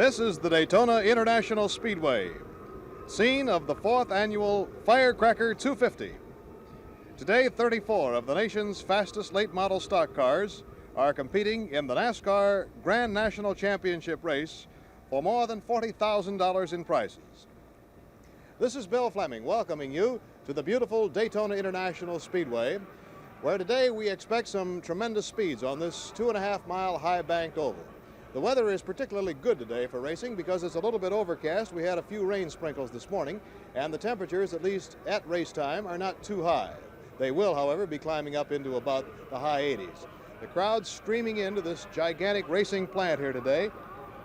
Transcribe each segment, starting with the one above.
This is the Daytona International Speedway, scene of the 4th annual Firecracker 250. Today, 34 of the nation's fastest late model stock cars are competing in the NASCAR Grand National Championship race for more than $40,000 in prizes. This is Bill Fleming welcoming you to the beautiful Daytona International Speedway, where today we expect some tremendous speeds on this 2.5-mile high banked oval. The weather is particularly good today for racing because it's a little bit overcast. We had a few rain sprinkles this morning, and the temperatures, at least at race time, are not too high. They will, however, be climbing up into about the high 80s. The crowd's streaming into this gigantic racing plant here today,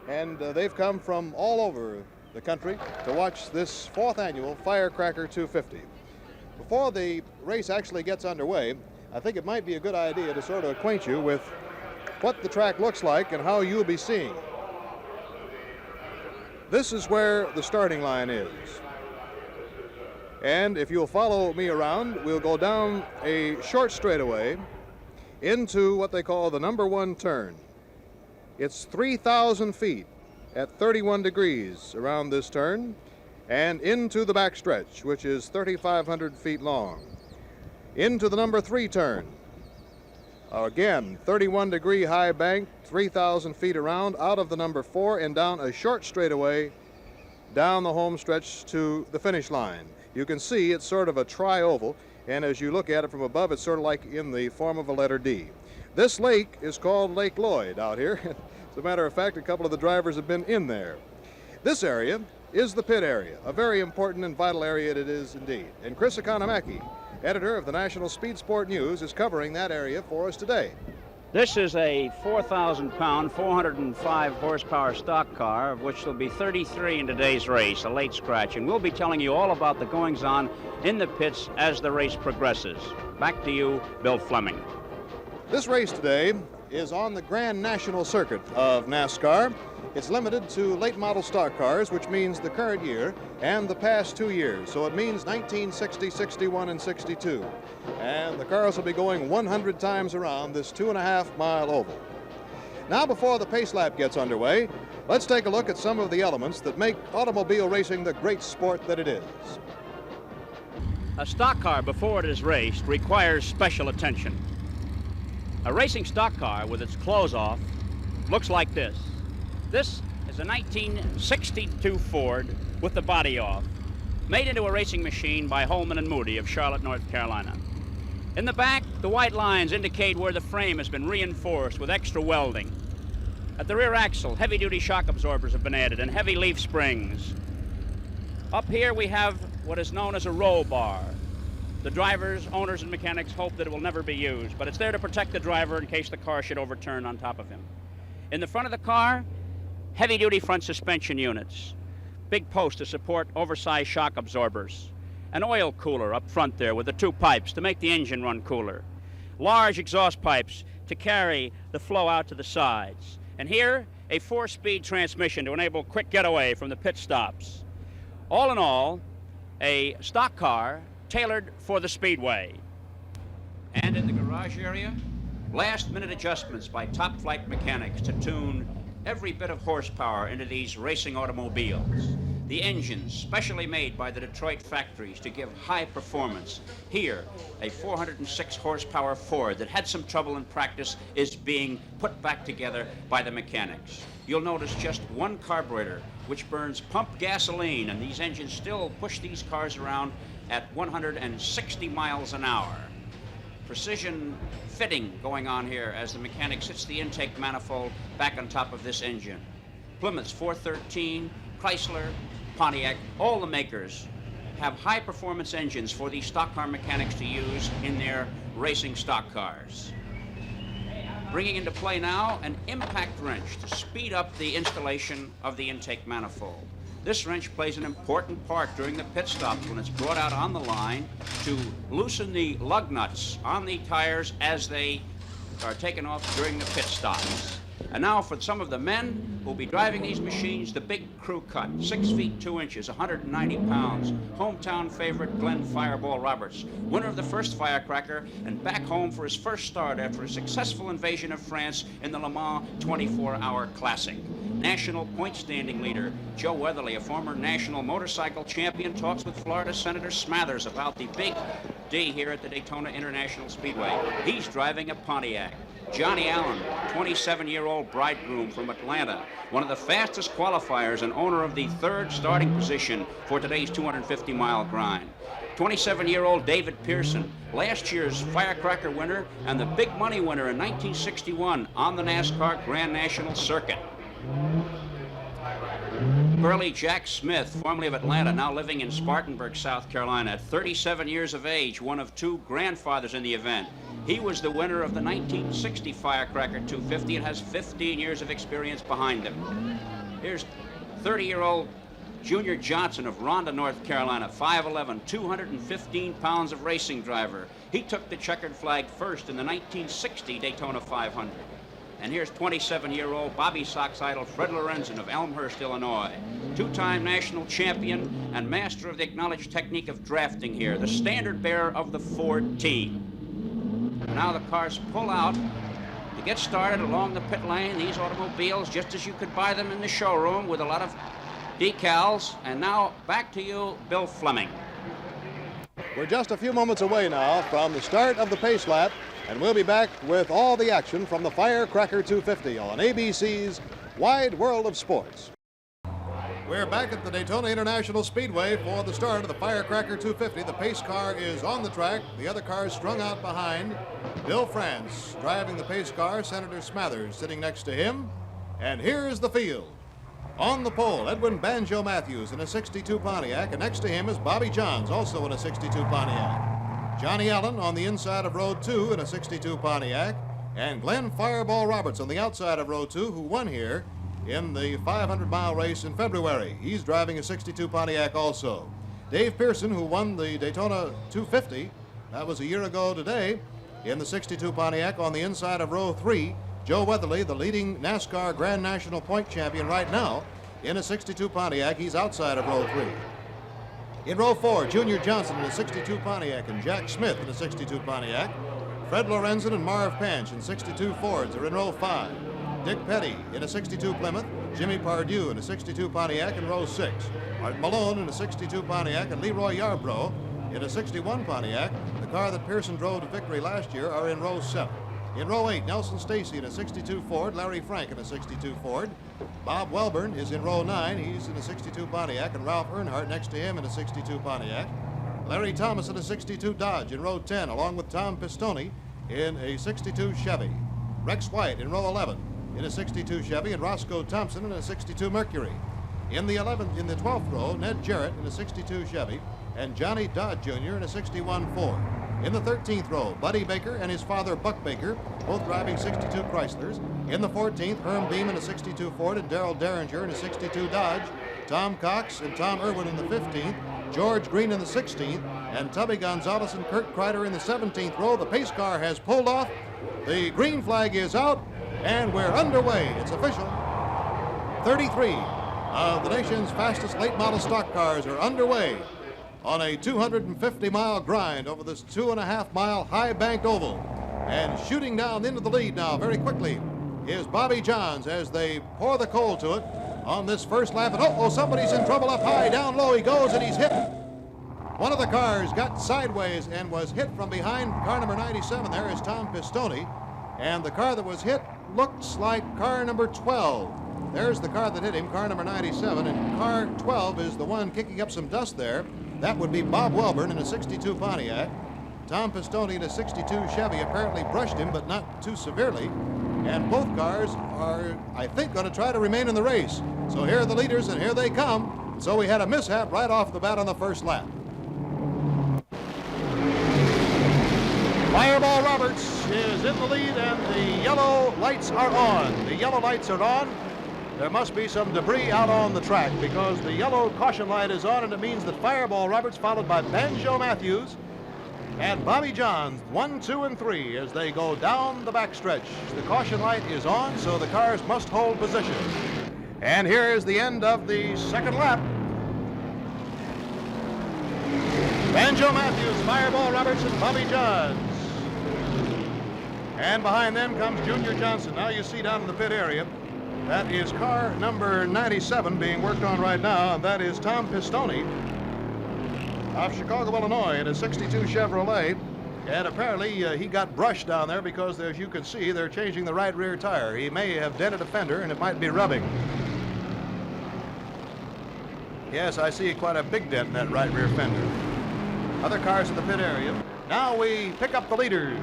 and they've come from all over the country to watch this 4th annual Firecracker 250. Before the race actually gets underway, I think it might be a good idea to sort of acquaint you with what the track looks like and how you'll be seeing it. This is where the starting line is. And if you'll follow me around, we'll go down a short straightaway into what they call the number 1 turn. It's 3,000 feet at 31 degrees around this turn and into the backstretch, which is 3,500 feet long. Into the number 3 turn. Again, 31-degree high bank, 3,000 feet around, out of the number 4 and down a short straightaway down the home stretch to the finish line. You can see it's sort of a tri-oval, and as you look at it from above, it's sort of like in the form of a letter D. This lake is called Lake Lloyd out here. As a matter of fact, a couple of the drivers have been in there. This area is the pit area, a very important and vital area it is indeed. And Chris Economaki, editor of the National Speed Sport News, is covering that area for us today. This is a 4,000-pound, 405-horsepower stock car, of which there'll be 33 in today's race, a late scratch. And we'll be telling you all about the goings-on in the pits as the race progresses. Back to you, Bill Fleming. This race today is on the Grand National Circuit of NASCAR. It's limited to late model stock cars, which means the current year and the past 2 years. So it means 1960, 61, and 62. And the cars will be going 100 times around this 2.5-mile oval. Now, before the pace lap gets underway, let's take a look at some of the elements that make automobile racing the great sport that it is. A stock car, before it is raced, requires special attention. A racing stock car with its clothes off looks like this. This is a 1962 Ford with the body off, made into a racing machine by Holman and Moody of Charlotte, North Carolina. In the back, the white lines indicate where the frame has been reinforced with extra welding. At the rear axle, heavy-duty shock absorbers have been added and heavy leaf springs. Up here we have what is known as a roll bar. The drivers, owners, and mechanics hope that it will never be used, but it's there to protect the driver in case the car should overturn on top of him. In the front of the car, heavy-duty front suspension units, big posts to support oversized shock absorbers, an oil cooler up front there with the 2 pipes to make the engine run cooler, large exhaust pipes to carry the flow out to the sides, and here, a 4-speed transmission to enable quick getaway from the pit stops. All in all, a stock car tailored for the speedway. And in the garage area, last-minute adjustments by top-flight mechanics to tune every bit of horsepower into these racing automobiles. The engines, specially made by the Detroit factories to give high performance. Here, a 406 horsepower Ford that had some trouble in practice is being put back together by the mechanics. You'll notice just one carburetor, which burns pump gasoline, and these engines still push these cars around at 160 miles an hour. Precision fitting going on here as the mechanic sits the intake manifold back on top of this engine. Plymouth's 413, Chrysler, Pontiac, all the makers have high performance engines for these stock car mechanics to use in their racing stock cars. Bringing into play now an impact wrench to speed up the installation of the intake manifold. This wrench plays an important part during the pit stops when it's brought out on the line to loosen the lug nuts on the tires as they are taken off during the pit stops. And now for some of the men who will be driving these machines, the big crew cut, 6 feet 2 inches, 190 pounds, hometown favorite Glenn Fireball Roberts, winner of the first Firecracker and back home for his first start after a successful invasion of France in the Le Mans 24-hour Classic. national point standing leader. Joe Weatherly, a former national motorcycle champion, talks with Florida Senator Smathers about the big day here at the Daytona International Speedway. He's driving a Pontiac. Johnny Allen, 27-year-old bridegroom from Atlanta, one of the fastest qualifiers and owner of the third starting position for today's 250-mile grind. 27-year-old David Pearson, last year's Firecracker winner and the big money winner in 1961 on the NASCAR Grand National Circuit. Burley Jack Smith, formerly of Atlanta, now living in Spartanburg, South Carolina, at 37 years of age, one of two grandfathers in the event. He was the winner of the 1960 Firecracker 250 and has 15 years of experience behind him. Here's 30-year-old Junior Johnson of Rhonda, North Carolina, 5'11", 215 pounds of racing driver. He took the checkered flag first in the 1960 Daytona 500. And here's 27-year-old Bobby Sox idol Fred Lorenzen of Elmhurst, Illinois. Two-time national champion and master of the acknowledged technique of drafting here, the standard bearer of the Ford team. Now the cars pull out to get started along the pit lane. These automobiles, just as you could buy them in the showroom with a lot of decals. And now back to you, Bill Fleming. We're just a few moments away now from the start of the pace lap, and we'll be back with all the action from the Firecracker 250 on ABC's Wide World of Sports. We're back at the Daytona International Speedway for the start of the Firecracker 250. The pace car is on the track. The other cars strung out behind. Bill France driving the pace car. Senator Smathers sitting next to him. And here's the field. On the pole, Edwin Banjo Matthews in a 62 Pontiac, and next to him is Bobby Johns, also in a 62 Pontiac. Johnny Allen on the inside of row 2 in a 62 Pontiac, and Glenn Fireball Roberts on the outside of row 2, who won here in the 500-mile race in February. He's driving a 62 Pontiac also. Dave Pearson, who won the Daytona 250, that was a year ago today, in the 62 Pontiac on the inside of row 3. Joe Weatherly, the leading NASCAR Grand National point champion right now, in a 62 Pontiac. He's outside of row 3. In row 4, Junior Johnson in a 62 Pontiac and Jack Smith in a 62 Pontiac. Fred Lorenzen and Marv Panch in 62 Fords are in row 5. Dick Petty in a 62 Plymouth, Jimmy Pardue in a 62 Pontiac in row 6. Art Malone in a 62 Pontiac and Leroy Yarbrough in a 61 Pontiac. The car that Pearson drove to victory last year are in row 7. In row 8, Nelson Stacy in a 62 Ford, Larry Frank in a 62 Ford. Bob Welburn is in row 9. He's in a 62 Pontiac, and Ralph Earnhardt next to him in a 62 Pontiac. Larry Thomas in a 62 Dodge in row 10, along with Tom Pistone in a 62 Chevy. Rex White in row 11 in a 62 Chevy, and Roscoe Thompson in a 62 Mercury. In the 12th row, Ned Jarrett in a 62 Chevy, and Johnny Dodd Jr. in a 61 Ford. In the 13th row, Buddy Baker and his father Buck Baker, both driving 62 Chryslers. In the 14th, Herm Beam in a 62 Ford and Darrell Derringer in a 62 Dodge. Tom Cox and Tom Irwin in the 15th, George Green in the 16th, and Tubby Gonzalez and Kurt Kreider in the 17th row. The pace car has pulled off. The green flag is out, and we're underway. It's official. 33 of the nation's fastest late model stock cars are underway on a 250-mile grind over this 2.5-mile high-banked oval. And shooting down into the lead now very quickly is Bobby Johns as they pour the coal to it on this first lap. And somebody's in trouble up high. Down low he goes, and he's hit. One of the cars got sideways and was hit from behind car number 97. There is Tom Pistone. And the car that was hit looks like car number 12. There's the car that hit him, car number 97, and car 12 is the one kicking up some dust there. That would be Bob Welburn in a 62 Pontiac. Tom Pistone in a 62 Chevy apparently brushed him, but not too severely. And both cars are, I think, going to try to remain in the race. So here are the leaders, and here they come. So we had a mishap right off the bat on the first lap. Fireball Roberts is in the lead, and the yellow lights are on. The yellow lights are on. There must be some debris out on the track because the yellow caution light is on, and it means that Fireball Roberts, followed by Banjo Matthews and Bobby Johns, 1, 2, and 3 as they go down the backstretch. The caution light is on, so the cars must hold position. And here is the end of the second lap. Banjo Matthews, Fireball Roberts, and Bobby Johns. And behind them comes Junior Johnson. Now you see down in the pit area That is car number 97 being worked on right now, and that is Tom Pistone of Chicago, Illinois, in a 62 Chevrolet. And apparently he got brushed down there because, as you can see, they're changing the right rear tire. He may have dented a fender, and it might be rubbing. Yes, I see quite a big dent in that right rear fender. Other cars in the pit area. Now we pick up the leaders.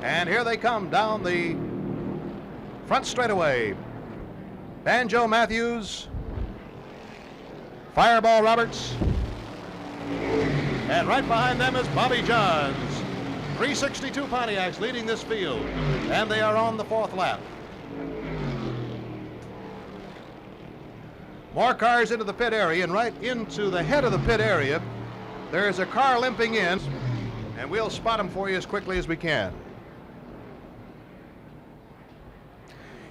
And here they come down the front straightaway. Banjo Matthews, Fireball Roberts, and right behind them is Bobby Johns. 362 Pontiacs leading this field, and they are on the 4th lap. More cars into the pit area, and right into the head of the pit area, there's a car limping in, and we'll spot him for you as quickly as we can.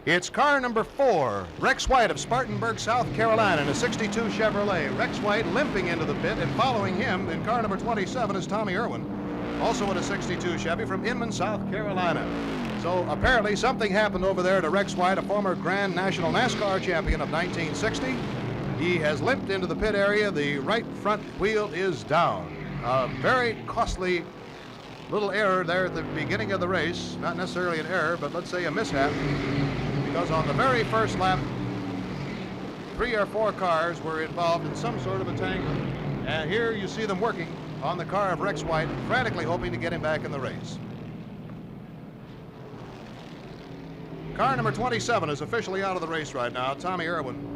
It's car number 4, Rex White of Spartanburg, South Carolina, in a 62 Chevrolet. Rex White limping into the pit, and following him in car number 27 is Tommy Irwin, also in a 62 Chevy from Inman, South Carolina. So apparently something happened over there to Rex White, a former Grand National NASCAR champion of 1960. He has limped into the pit area. The right front wheel is down. A very costly little error there at the beginning of the race. Not necessarily an error, but let's say a mishap. Because on the very first lap, 3 or 4 cars were involved in some sort of a tangle. And here you see them working on the car of Rex White, frantically hoping to get him back in the race. Car number 27 is officially out of the race right now, Tommy Irwin.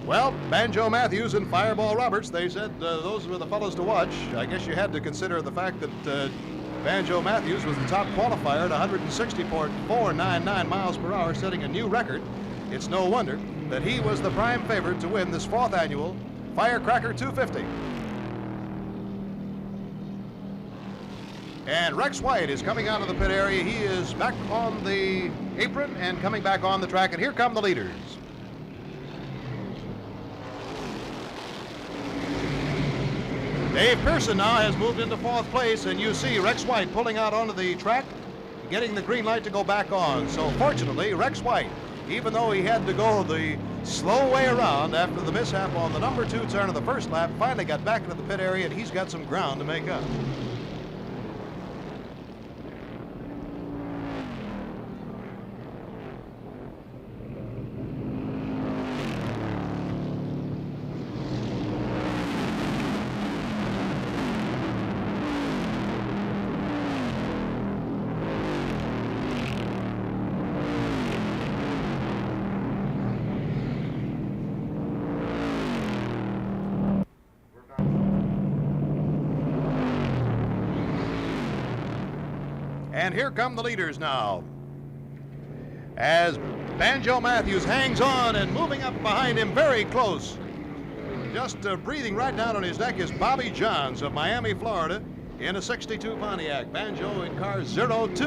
Well, Banjo Matthews and Fireball Roberts, they said those were the fellows to watch. I guess you had to consider the fact that Banjo Matthews was the top qualifier at 164.499 miles per hour, setting a new record. It's no wonder that he was the prime favorite to win this 4th annual Firecracker 250. And Rex White is coming out of the pit area. He is back on the apron and coming back on the track, and here come the leaders. Dave Pearson now has moved into 4th place, and you see Rex White pulling out onto the track, getting the green light to go back on. So fortunately, Rex White, even though he had to go the slow way around after the mishap on the number 2 turn of the first lap, finally got back into the pit area, and he's got some ground to make up. And here come the leaders now, as Banjo Matthews hangs on, and moving up behind him very close, just breathing right down on his neck, is Bobby Johns of Miami, Florida, in a 62 Pontiac. Banjo in car 02.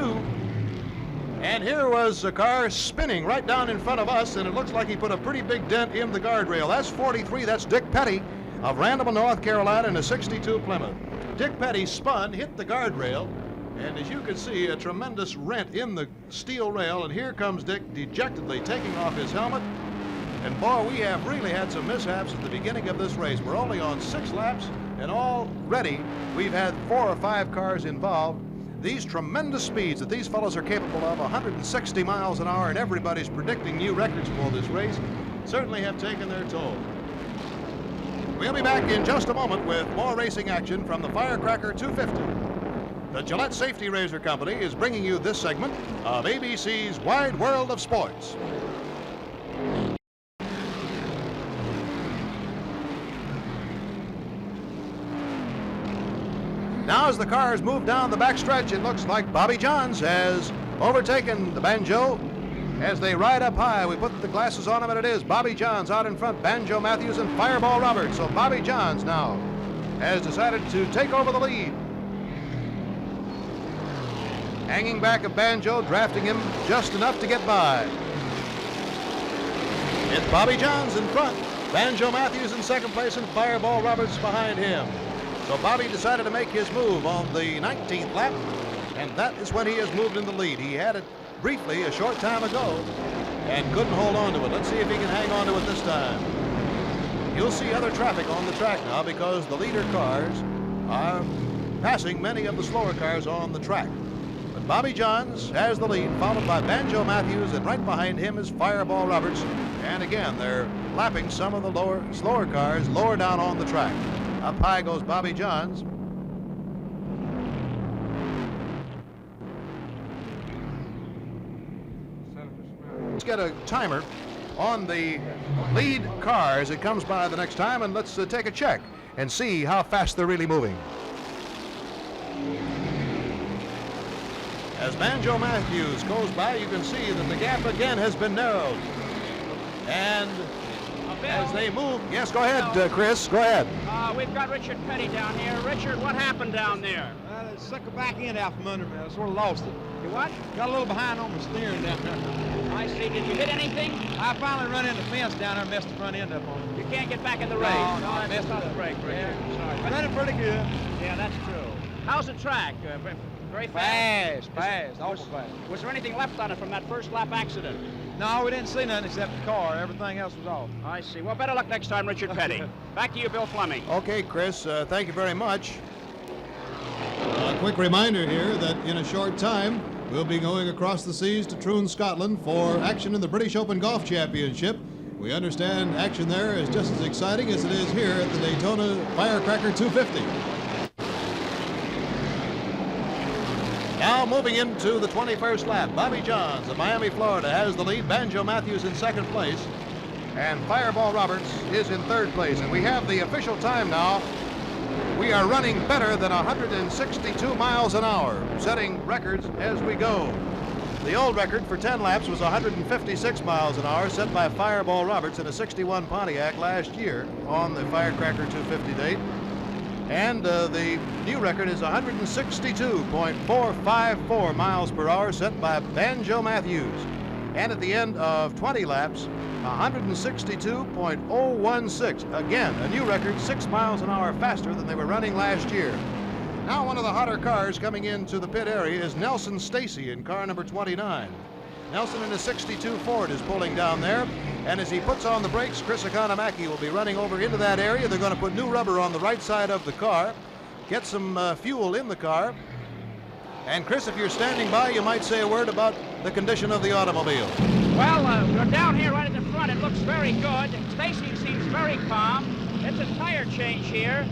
And here was a car spinning right down in front of us, and it looks like he put a pretty big dent in the guardrail. That's 43. That's Dick Petty of Randall, North Carolina, in a 62 Plymouth. Dick Petty spun, hit the guardrail, and as you can see, a tremendous rent in the steel rail, and here comes Dick dejectedly taking off his helmet. And boy, we have really had some mishaps at the beginning of this race. We're only on 6 laps, and already we've had 4 or 5 cars involved. These tremendous speeds that these fellows are capable of, 160 miles an hour, and everybody's predicting new records for this race, certainly have taken their toll. We'll be back in just a moment with more racing action from the Firecracker 250. The Gillette Safety Razor Company is bringing you this segment of ABC's Wide World of Sports. Now as the cars move down the backstretch, it looks like Bobby Johns has overtaken the Banjo. As they ride up high, we put the glasses on him, and it is Bobby Johns out in front, Banjo Matthews and Fireball Roberts. So Bobby Johns now has decided to take over the lead. Hanging back of Banjo, drafting him just enough to get by. It's Bobby Johns in front, Banjo Matthews in second place, and Fireball Roberts behind him. So Bobby decided to make his move on the 19th lap, And that is when he has moved in the lead. He had it briefly a short time ago and couldn't hold on to it. Let's see if he can hang on to it this time. You'll see other traffic on the track now because the leader cars are passing many of the slower cars on the track. But Bobby Johns has the lead, followed by Banjo Matthews, and right behind him is Fireball Roberts. And again, they're lapping some of the slower cars lower down on the track. Up high goes Bobby Johns. Let's get a timer on the lead car as it comes by the next time, and let's take a check and see how fast they're really moving. As Banjo Matthews goes by, you can see that the gap again has been narrowed. And as they move, yes, go ahead, Chris, go ahead. We've got Richard Petty down here. Richard, what happened down there? Well, it sucked the back end out from under me. I sort of lost it. You what? Got a little behind on my steering down there. I see. Did you hit anything? I finally run into the fence down there and messed the front end up on it. You can't get back in the race. No, I that's messed not it the up. break, Richard. Yeah. Sorry. Running pretty good. Yeah, that's true. How's the track? Very fast? Fast, awful fast. Was there anything left on it from that first lap accident? No, we didn't see nothing except the car. Everything else was off. I see. Well, better luck next time, Richard Petty. Back to you, Bill Fleming. Okay, Chris, thank you very much. A quick reminder here that in a short time, we'll be going across the seas to Troon, Scotland for action in the British Open Golf Championship. We understand action there is just as exciting as it is here at the Daytona Firecracker 250. Now moving into the 21st lap, Bobby Johns of Miami, Florida has the lead. Banjo Matthews in second place, and Fireball Roberts is in third place. And we have the official time now. We are running better than 162 miles an hour, setting records as we go. The old record for 10 laps was 156 miles an hour, set by Fireball Roberts in a 61 Pontiac last year on the Firecracker 250 date. And the new record is 162.454 miles per hour, set by Banjo Matthews. And at the end of 20 laps, 162.016. Again, a new record, 6 miles an hour faster than they were running last year. Now one of the hotter cars coming into the pit area is Nelson Stacy in car number 29. Nelson in a 62 Ford is pulling down there, and as he puts on the brakes, Chris Economaki will be running over into that area. They're going to put new rubber on the right side of the car, get some fuel in the car. And Chris, if you're standing by, you might say a word about the condition of the automobile. Well, we're down here right at the front. It looks very good. Stacy seems very calm. It's a tire change here.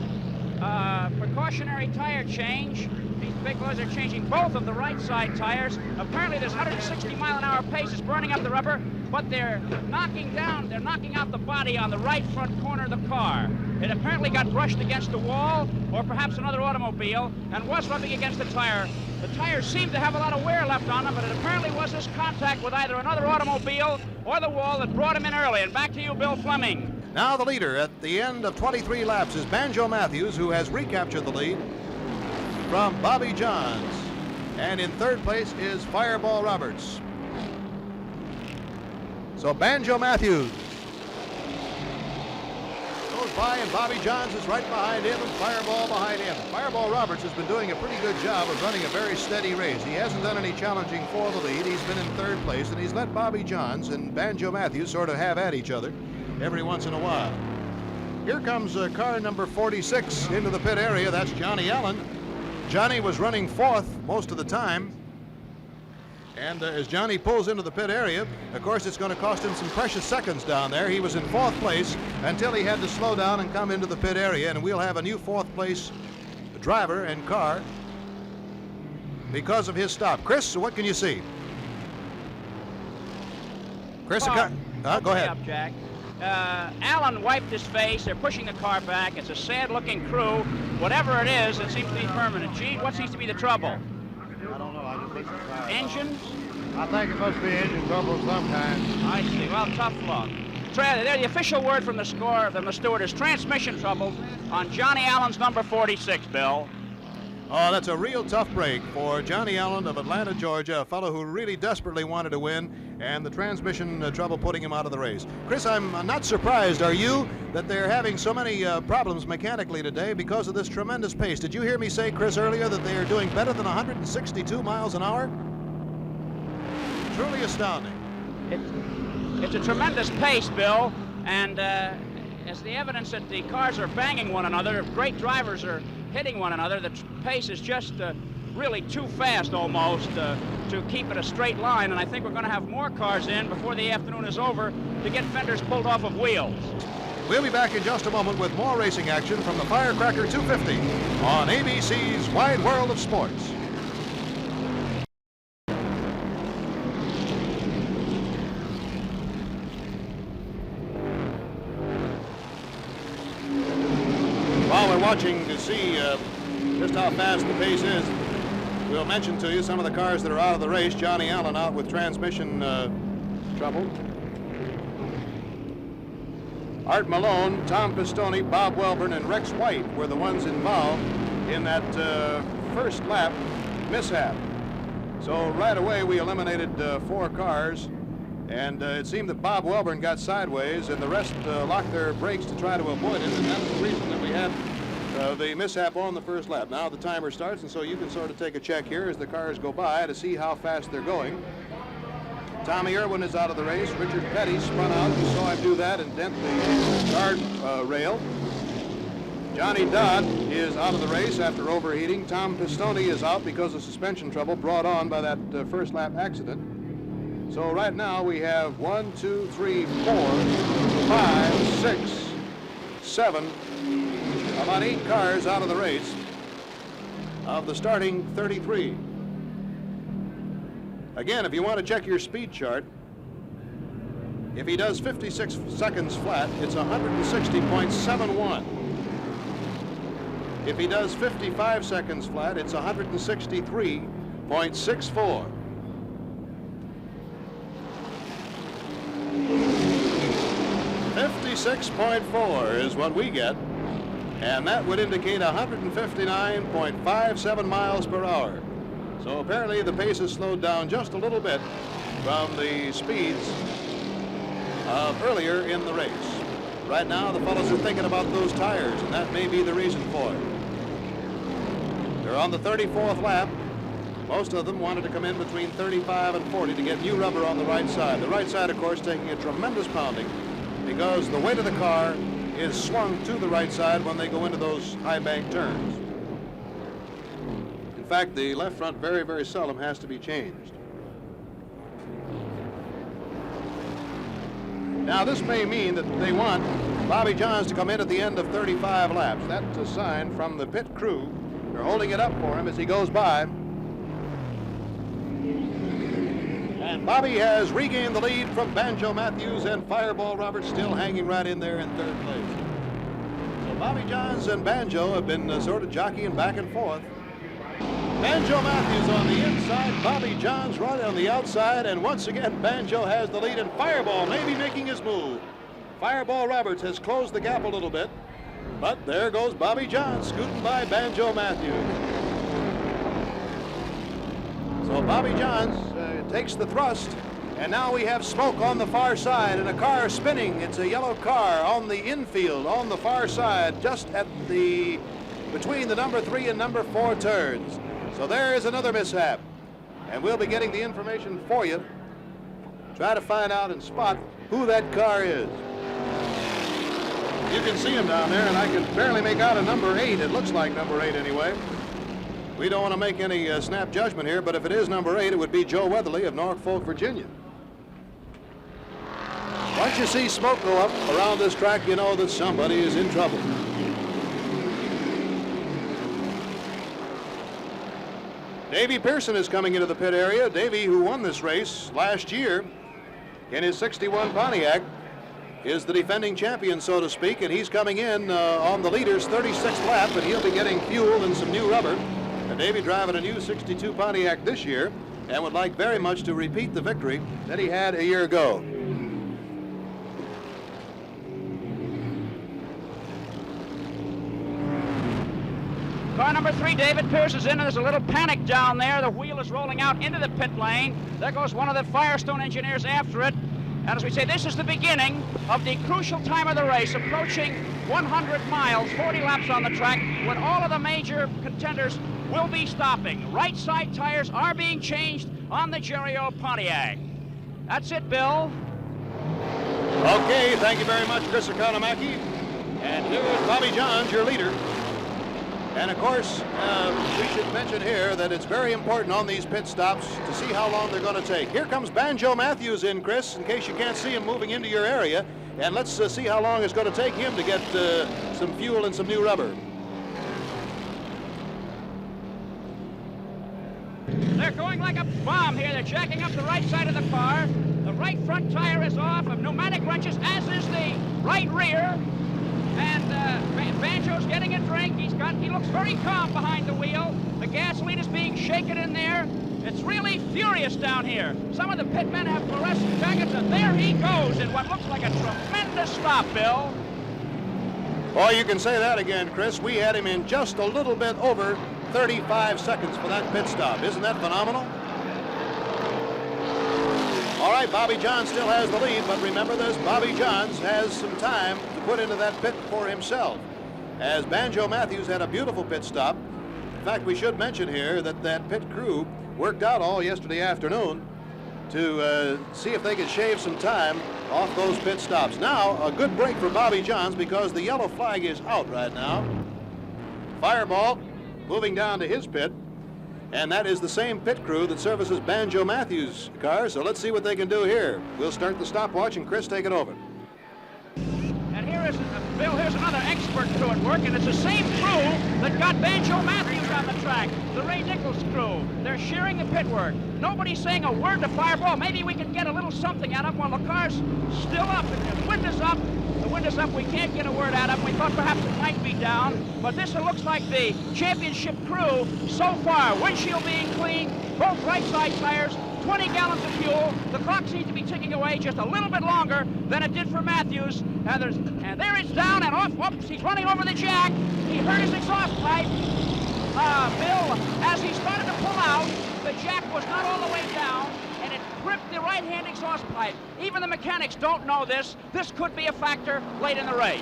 Precautionary tire change. These big boys are changing both of the right side tires. Apparently there's 160 mile an hour pace is burning up the rubber, but they're knocking out the body on the right front corner of the car. It apparently got brushed against the wall or perhaps another automobile and was rubbing against the tire. The tires seemed to have a lot of wear left on them, but it apparently was this contact with either another automobile or the wall that brought him in early. And back to you, Bill Fleming. Now the leader at the end of 23 laps is Banjo Matthews, who has recaptured the lead from Bobby Johns. And in third place is Fireball Roberts. So Banjo Matthews goes by, and Bobby Johns is right behind him, and Fireball behind him. Fireball Roberts has been doing a pretty good job of running a very steady race. He hasn't done any challenging for the lead. He's been in third place, and he's let Bobby Johns and Banjo Matthews sort of have at each other every once in a while. Here comes car number 46 into the pit area. That's Johnny Allen. Johnny was running fourth most of the time. And as Johnny pulls into the pit area, of course, it's going to cost him some precious seconds down there. He was in fourth place until he had to slow down and come into the pit area, and we'll have a new fourth place driver and car because of his stop. Chris, what can you see? Chris, go ahead. Up, Jack. Allen wiped his face. They're pushing the car back. It's a sad-looking crew. Whatever it is, it seems to be permanent. Gene, what seems to be the trouble? I don't know. I just think it's tire. Engines? I think it must be engine trouble of some kind. I see. Well, tough luck. The official word from the steward is transmission trouble on Johnny Allen's number 46, Bill. Oh, that's a real tough break for Johnny Allen of Atlanta, Georgia, a fellow who really desperately wanted to win, and the transmission trouble putting him out of the race. Chris, I'm not surprised, are you, that they're having so many problems mechanically today because of this tremendous pace? Did you hear me say, Chris, earlier that they are doing better than 162 miles an hour? Truly astounding. It's a tremendous pace, Bill, and as the evidence that the cars are banging one another, if great drivers are hitting one another, the pace is just really too fast almost to keep it a straight line, and I think we're going to have more cars in before the afternoon is over to get fenders pulled off of wheels. We'll be back in just a moment with more racing action from the Firecracker 250 on ABC's Wide World of Sports. While we're watching to see just how fast the pace is, we'll mention to you some of the cars that are out of the race. Johnny Allen out with transmission trouble. Art Malone, Tom Pistone, Bob Welborn, and Rex White were the ones involved in that first lap mishap. So right away we eliminated 4 cars, and it seemed that Bob Welborn got sideways and the rest locked their brakes to try to avoid it, and that's the reason that we had the mishap on the first lap. Now the timer starts, and so you can sort of take a check here as the cars go by to see how fast they're going. Tommy Irwin is out of the race. Richard Petty spun out. You saw him do that and dent the guard rail. Johnny Dodd is out of the race after overheating. Tom Pistone is out because of suspension trouble brought on by that first lap accident. So right now we have 1, 2, 3, 4, 5, 6, 7, about 8 cars out of the race of the starting 33. Again, if you want to check your speed chart, if he does 56 seconds flat, it's 160.71. If he does 55 seconds flat, it's 163.64. .4 is what we get, and that would indicate 159.57 miles per hour. So apparently the pace has slowed down just a little bit from the speeds of earlier in the race. Right now the fellows are thinking about those tires, and that may be the reason for it. They're on the 34th lap. Most of them wanted to come in between 35 and 40 to get new rubber on the right side. The right side, of course, taking a tremendous pounding because the weight of the car is swung to the right side when they go into those high bank turns. In fact, the left front very, very seldom has to be changed. Now, this may mean that they want Bobby Johns to come in at the end of 35 laps. That's a sign from the pit crew. They're holding it up for him as he goes by. And Bobby has regained the lead from Banjo Matthews, and Fireball Roberts still hanging right in there in 3rd place. So Bobby Johns and Banjo have been sort of jockeying back and forth. Banjo Matthews on the inside, Bobby Johns right on the outside, and once again Banjo has the lead, and Fireball may be making his move. Fireball Roberts has closed the gap a little bit, but there goes Bobby Johns scooting by Banjo Matthews. So Bobby Johns takes the thrust, and now we have smoke on the far side and a car spinning. It's a yellow car on the infield on the far side, just at the between the number 3 and number 4 turns. So there is another mishap, and we'll be getting the information for you. Try to find out and spot who that car is. You can see him down there, and I can barely make out a number 8. It looks like number 8 anyway. We don't want to make any snap judgment here, but if it is number 8, it would be Joe Weatherly of Norfolk, Virginia. Once you see smoke go up around this track, you know that somebody is in trouble. Davey Pearson is coming into the pit area. Davey, who won this race last year in his 61 Pontiac, is the defending champion, so to speak, and he's coming in on the leader's 36th lap, and he'll be getting fuel and some new rubber. And Davey driving a new 62 Pontiac this year and would like very much to repeat the victory that he had a year ago. Car number 3, David Pierce, is in, and there's a little panic down there. The wheel is rolling out into the pit lane. There goes one of the Firestone engineers after it. And as we say, this is the beginning of the crucial time of the race, approaching 100 miles, 40 laps on the track, when all of the major contenders will be stopping. Right side tires are being changed on the Jerry-O Pontiac. That's it, Bill. Okay, thank you very much, Chris Economaki. And here's Bobby Johns, your leader. And of course, we should mention here that it's very important on these pit stops to see how long they're going to take. Here comes Banjo Matthews in, Chris, in case you can't see him moving into your area. And let's see how long it's going to take him to get some fuel and some new rubber. They're going like a bomb here. They're jacking up the right side of the car. The right front tire is off of pneumatic wrenches, as is the right rear. And Banjo's getting a drink. He looks very calm behind the wheel. The gasoline is being shaken in there. It's really furious down here. Some of the pit men have fluorescent jackets, and there he goes in what looks like a tremendous stop, Bill. Oh, you can say that again, Chris. We had him in just a little bit over 35 seconds for that pit stop. Isn't that phenomenal? All right, Bobby Johns still has the lead, but remember this, Bobby Johns has some time to put into that pit for himself, as Banjo Matthews had a beautiful pit stop. In fact, we should mention here that that pit crew worked out all yesterday afternoon to see if they could shave some time off those pit stops. Now, a good break for Bobby Johns because the yellow flag is out right now. Fireball moving down to his pit. And that is the same pit crew that services Banjo Matthews' car, so let's see what they can do here. We'll start the stopwatch, and Chris, take it over. And here is, Bill, here's another expert crew at work, and it's the same crew that got Banjo Matthews on the track, the Ray Nichols crew. They're sharing the pit work. Nobody's saying a word to Fireball. Maybe we can get a little something out of him while the car's still up. And the wind is up. The wind is up. We can't get a word out of him. We thought perhaps it might be down, but this looks like the championship crew so far. Windshield being clean, both right side tires, 20 gallons of fuel. The clock seems to be ticking away just a little bit longer than it did for Matthews. And there it's down and off. Whoops, he's running over the jack. He hurt his exhaust pipe. Bill, as he started to pull out, the jack was not all the way down, and it gripped the right-hand exhaust pipe. Even the mechanics don't know this. This could be a factor late in the race.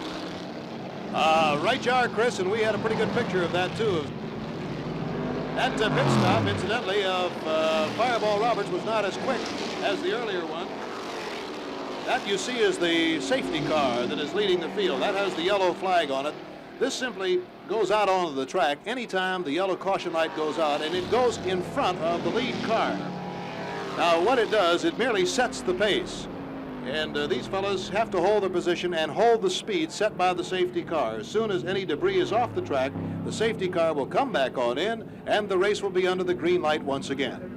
Right you are, Chris, and we had a pretty good picture of that, too. That pit stop, incidentally, of Fireball Roberts was not as quick as the earlier one. That you see is the safety car that is leading the field. That has the yellow flag on it. This simply goes out onto the track anytime the yellow caution light goes out, and it goes in front of the lead car. Now, what it does, it merely sets the pace. And these fellas have to hold their position and hold the speed set by the safety car. As soon as any debris is off the track, the safety car will come back on in, and the race will be under the green light once again.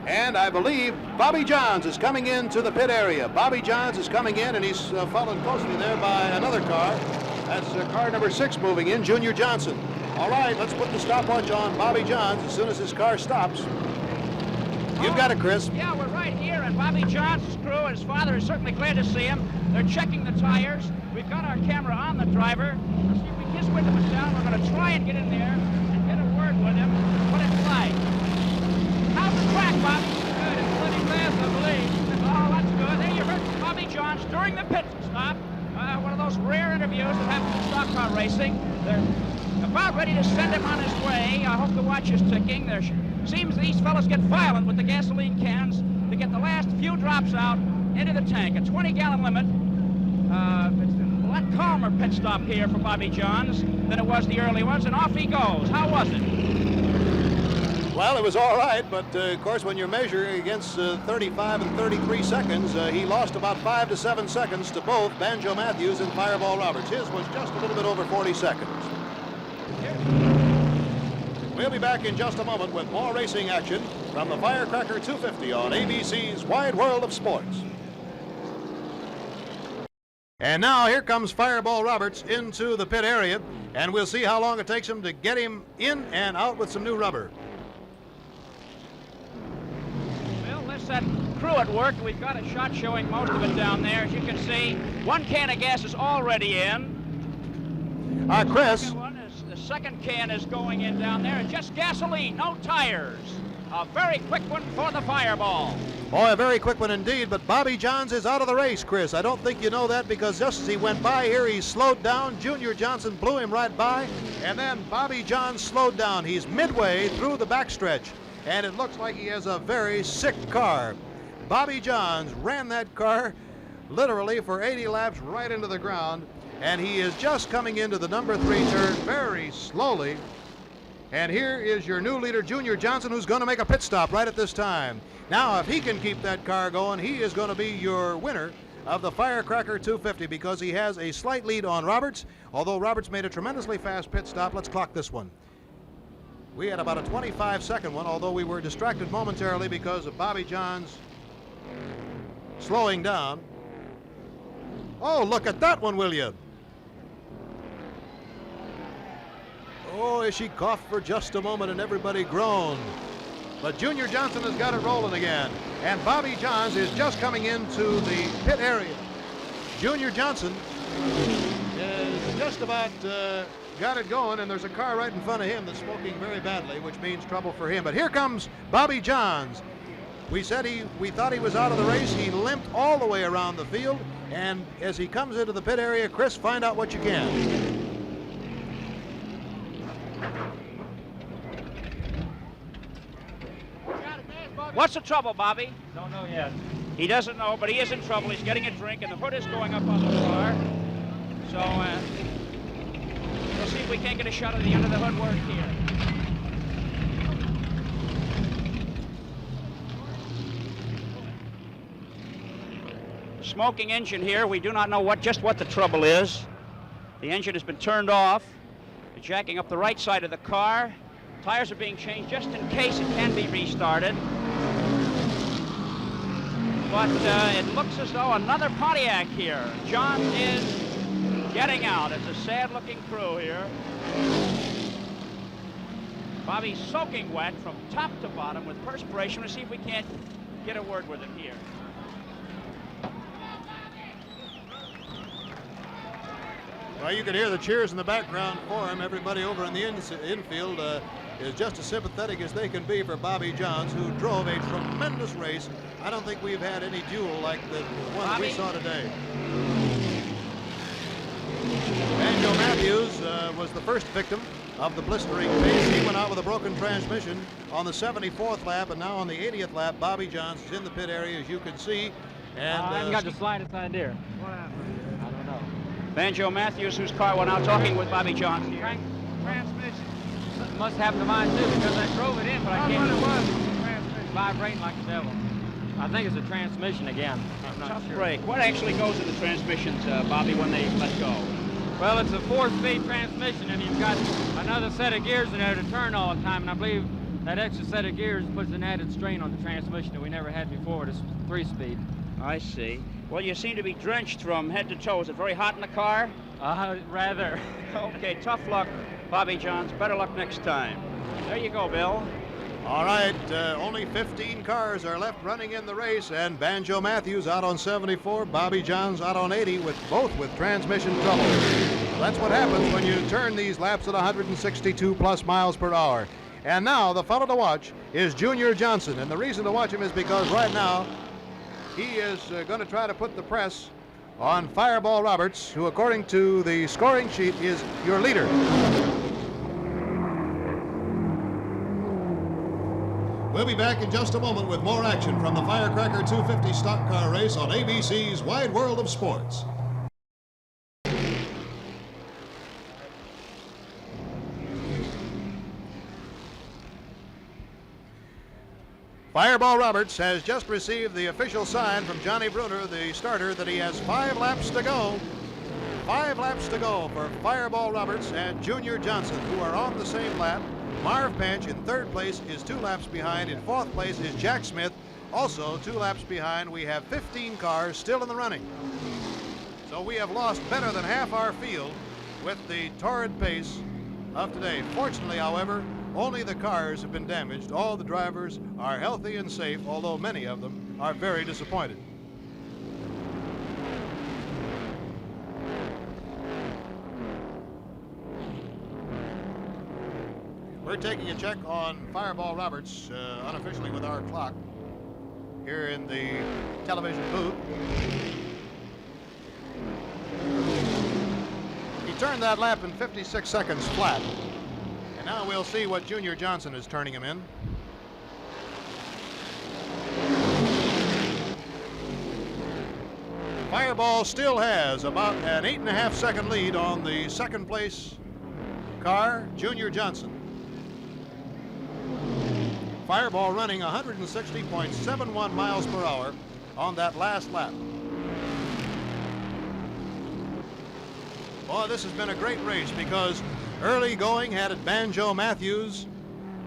And I believe Bobby Johns is coming into the pit area. Bobby Johns is coming in, and he's followed closely there by another car. That's car number 6 moving in, Junior Johnson. All right, let's put the stopwatch on Bobby Johns as soon as his car stops. You've got it, Chris. Yeah, we're right here, and Bobby Johns' crew and his father is certainly glad to see him. They're checking the tires. We've got our camera on the driver. Let's see if his window is down. We're going to try and get in there and get a word with him. What it's like. How's the track, Bobby? Good. It's plenty fast, I believe. Oh, that's good. There you heard Bobby Johns during the pit stop. One of those rare interviews that happens in stock car racing. They're about ready to send him on his way. I hope the watch is ticking. There seems these fellas get violent with the gasoline cans to get the last few drops out into the tank. A 20-gallon limit. It's a lot calmer pit stop here for Bobby Johns than it was the early ones, and off he goes. How was it? Well, it was all right, but of course, when you're measuring against 35 and 33 seconds, he lost about 5 to 7 seconds to both Banjo Matthews and Fireball Roberts. His was just a little bit over 40 seconds. We'll be back in just a moment with more racing action from the Firecracker 250 on ABC's Wide World of Sports. And now here comes Fireball Roberts into the pit area, and we'll see how long it takes him to get him in and out with some new rubber. Well, let's that crew at work. We've got a shot showing most of it down there. As you can see, one can of gas is already in. Chris. The second can is going in down there, and just gasoline, no tires. A very quick one for the Fireball. Boy, a very quick one indeed, but Bobby Johns is out of the race, Chris. I don't think you know that, because just as he went by here, he slowed down. Junior Johnson blew him right by, and then Bobby Johns slowed down. He's midway through the backstretch, and it looks like he has a very sick car. Bobby Johns ran that car literally for 80 laps right into the ground, and he is just coming into the number 3 turn very slowly. And here is your new leader, Junior Johnson, who's going to make a pit stop right at this time. Now, if he can keep that car going, he is going to be your winner of the Firecracker 250, because he has a slight lead on Roberts. Although Roberts made a tremendously fast pit stop. Let's clock this one. We had about a 25-second one, although we were distracted momentarily because of Bobby Johns slowing down. Oh, look at that one, will you? Oh, as she coughed for just a moment and everybody groaned. But Junior Johnson has got it rolling again. And Bobby Johns is just coming into the pit area. Junior Johnson is just about got it going, and there's a car right in front of him that's smoking very badly, which means trouble for him. But here comes Bobby Johns. We thought he was out of the race. He limped all the way around the field. And as he comes into the pit area, Chris, find out what you can. What's the trouble, Bobby? Don't know yet. He doesn't know, but he is in trouble. He's getting a drink, and the hood is going up on the car. So we'll see if we can't get a shot of the end of the hood work here. Smoking engine here. We do not know just what the trouble is. The engine has been turned off. They're jacking up the right side of the car. Tires are being changed just in case it can be restarted. But it looks as though another Pontiac here. John is getting out. It's a sad-looking crew here. Bobby's soaking wet from top to bottom with perspiration. We'll see if we can't get a word with him here. Well, you can hear the cheers in the background for him. Everybody over in the infield is just as sympathetic as they can be for Bobby Johns, who drove a tremendous race. I don't think we've had any duel like the one that we saw today. Banjo Matthews was the first victim of the blistering pace. He went out with a broken transmission on the 74th lap, and now on the 80th lap, Bobby Johns is in the pit area, as you can see. And I haven't got the slightest idea. What happened? I don't know. Banjo Matthews, whose car went out, talking with Bobby Johns here. Transmission. Something must happen to mine too, because I drove it in, but I can't. It was transmission. Vibrating like the devil. I think it's a transmission again. I'm not Tough sure. break. What actually goes in the transmissions, Bobby, when they let go? Well, it's a 4-speed transmission, and you've got another set of gears in there to turn all the time, and I believe that extra set of gears puts an added strain on the transmission that we never had before. It's 3-speed. I see. Well, you seem to be drenched from head to toe. Is it very hot in the car? Rather. Okay, tough luck, Bobby Johns. Better luck next time. There you go, Bill. all right, only 15 cars are left running in the race, and Banjo Matthews out on 74, Bobby Johns out on 80, with both with transmission trouble. That's what happens when you turn these laps at 162 plus miles per hour. And now the fellow to watch is Junior Johnson, and the reason to watch him is because right now he is going to try to put the press on Fireball Roberts, who according to the scoring sheet is your leader. We'll be back in just a moment with more action from the Firecracker 250 stock car race on ABC's Wide World of Sports. Fireball Roberts has just received the official sign from Johnny Bruner, the starter, that he has 5 laps to go. 5 laps to go for Fireball Roberts and Junior Johnson, who are on the same lap. Marv Panch in 3rd place is 2 laps behind. In 4th place is Jack Smith, also 2 laps behind. We have 15 cars still in the running. So we have lost better than half our field with the torrid pace of today. Fortunately, however, only the cars have been damaged. All the drivers are healthy and safe, although many of them are very disappointed. We're taking a check on Fireball Roberts unofficially with our clock here in the television booth. He turned that lap in 56 seconds flat. And now we'll see what Junior Johnson is turning him in. Fireball still has about an 8.5 second lead on the second place car, Junior Johnson. Fireball running 160.71 miles per hour on that last lap. Boy, this has been a great race because early going had it Banjo Matthews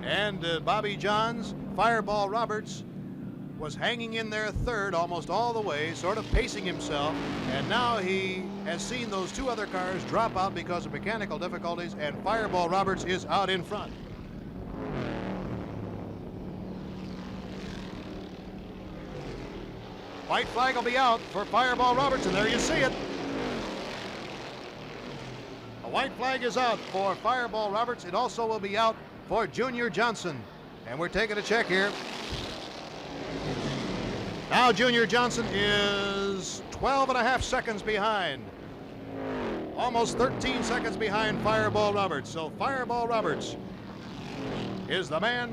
and Bobby Johns. Fireball Roberts was hanging in there third almost all the way, sort of pacing himself, and now he has seen those two other cars drop out because of mechanical difficulties, and Fireball Roberts is out in front. White flag will be out for Fireball Roberts, and there you see it. A white flag is out for Fireball Roberts. It also will be out for Junior Johnson. And we're taking a check here. Now Junior Johnson is 12.5 seconds behind. Almost 13 seconds behind Fireball Roberts. So Fireball Roberts is the man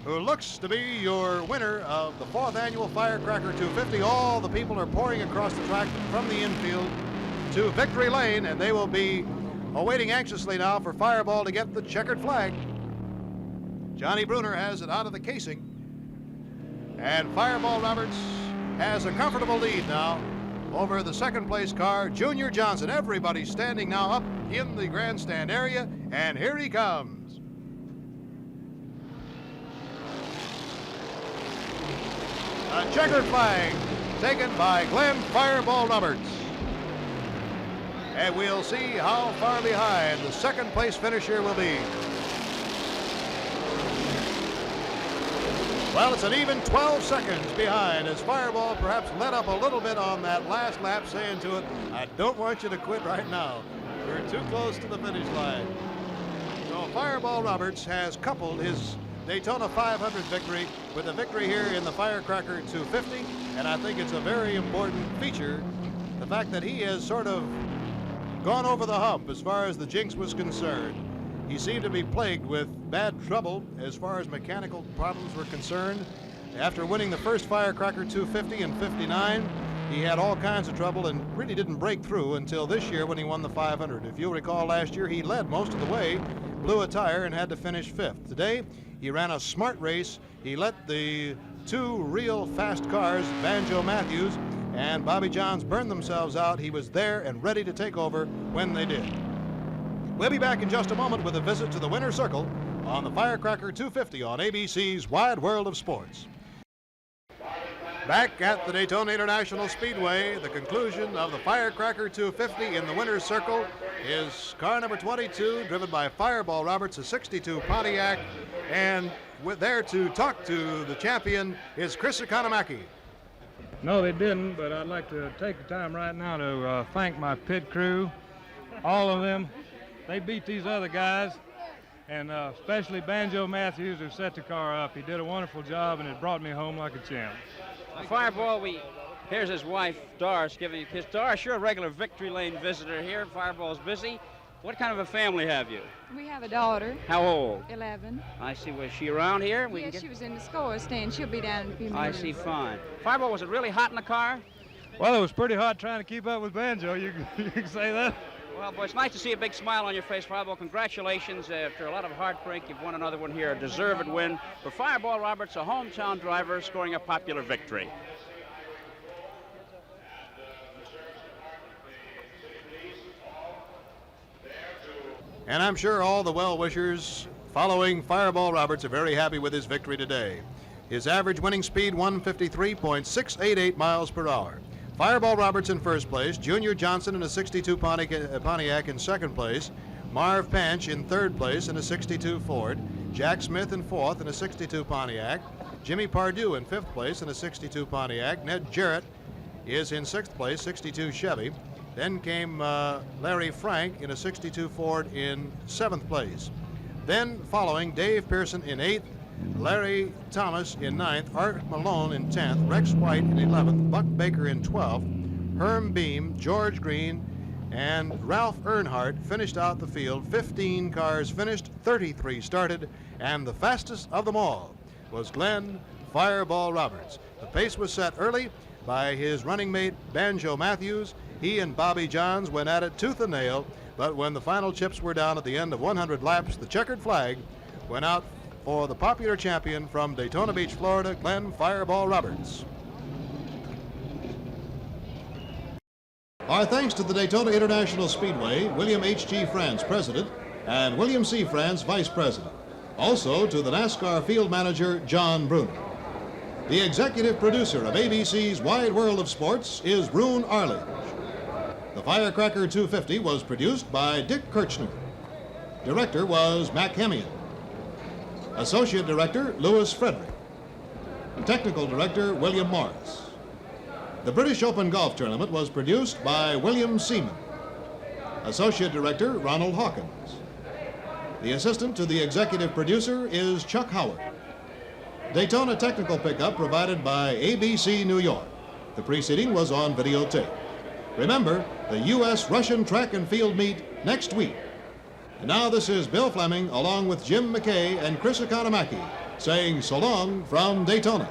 who looks to be your winner of the 4th annual Firecracker 250. All the people are pouring across the track from the infield to Victory Lane, and they will be awaiting anxiously now for Fireball to get the checkered flag. Johnny Bruner has it out of the casing, and Fireball Roberts has a comfortable lead now over the second place car, Junior Johnson. Everybody's standing now up in the grandstand area, and here he comes. A checkered flag taken by Glenn Fireball Roberts. And we'll see how far behind the second place finisher will be. Well, it's an even 12 seconds behind as Fireball perhaps let up a little bit on that last lap, saying to it, I don't want you to quit right now. We're too close to the finish line. So Fireball Roberts has coupled his Daytona 500 victory with a victory here in the Firecracker 250, and I think it's a very important feature, the fact that he has sort of gone over the hump as far as the jinx was concerned. He seemed to be plagued with bad trouble as far as mechanical problems were concerned. After winning the first Firecracker 250 in '59, he had all kinds of trouble and really didn't break through until this year when he won the 500. If you'll recall, last year he led most of the way, blew a tire, and had to finish 5th. Today, he ran a smart race. He let the two real fast cars, Banjo Matthews and Bobby Johns, burn themselves out. He was there and ready to take over when they did. We'll be back in just a moment with a visit to the winner's circle on the Firecracker 250 on ABC's Wide World of Sports. Back at the Daytona International Speedway, the conclusion of the Firecracker 250 in the winner's circle is car number 22, driven by Fireball Roberts, a '62 Pontiac, and there to talk to the champion is Chris Economaki. No, they didn't, but I'd like to take the time right now to thank my pit crew, all of them. They beat these other guys, and especially Banjo Matthews, who set the car up. He did a wonderful job, and it brought me home like a champ. Fireball, here's his wife, Doris, giving you a kiss. Doris, you're a regular Victory Lane visitor here. Fireball's busy. What kind of a family have you? We have a daughter. How old? 11. I see. Was she around here? Yes, she was in the score stand. She'll be down in a few minutes. I see, fine. Fireball, was it really hot in the car? Well, it was pretty hot trying to keep up with Banjo. You can say that. Well, boy, it's nice to see a big smile on your face, Fireball. Congratulations. After a lot of heartbreak, you've won another one here. A deserved win for Fireball Roberts, a hometown driver, scoring a popular victory. And I'm sure all the well-wishers following Fireball Roberts are very happy with his victory today. His average winning speed, 153.688 miles per hour. Fireball Roberts in first place, Junior Johnson in a '62 Pontiac in second place, Marv Panch in third place in a '62 Ford, Jack Smith in fourth in a '62 Pontiac, Jimmy Pardue in 5th place in a 62 Pontiac. Ned Jarrett is in 6th place, 62 Chevy. Then came Larry Frank in a 62 Ford in 7th place. Then following, Dave Pearson in 8th, Larry Thomas in 9th, Art Malone in 10th, Rex White in 11th, Buck Baker in 12th, Herm Beam, George Green, and Ralph Earnhardt finished out the field. 15 cars finished, 33 started, and the fastest of them all was Glenn Fireball Roberts. The pace was set early by his running mate Banjo Matthews. He and Bobby Johns went at it tooth and nail, but when the final chips were down at the end of 100 laps, the checkered flag went out for the popular champion from Daytona Beach, Florida, Glenn Fireball Roberts. Our thanks to the Daytona International Speedway, William H.G. France, President, and William C. France, Vice President. Also to the NASCAR Field Manager, John Bruner. The executive producer of ABC's Wide World of Sports is Rune Arledge. The Firecracker 250 was produced by Dick Kirchner. Director was Mac Hemian. Associate Director, Louis Frederick. Technical Director, William Morris. The British Open Golf Tournament was produced by William Seaman. Associate Director, Ronald Hawkins. The assistant to the executive producer is Chuck Howard. Daytona technical pickup provided by ABC New York. The preceding was on videotape. Remember, the U.S.-Russian track and field meet next week. And now this is Bill Fleming along with Jim McKay and Chris Economaki saying so long from Daytona.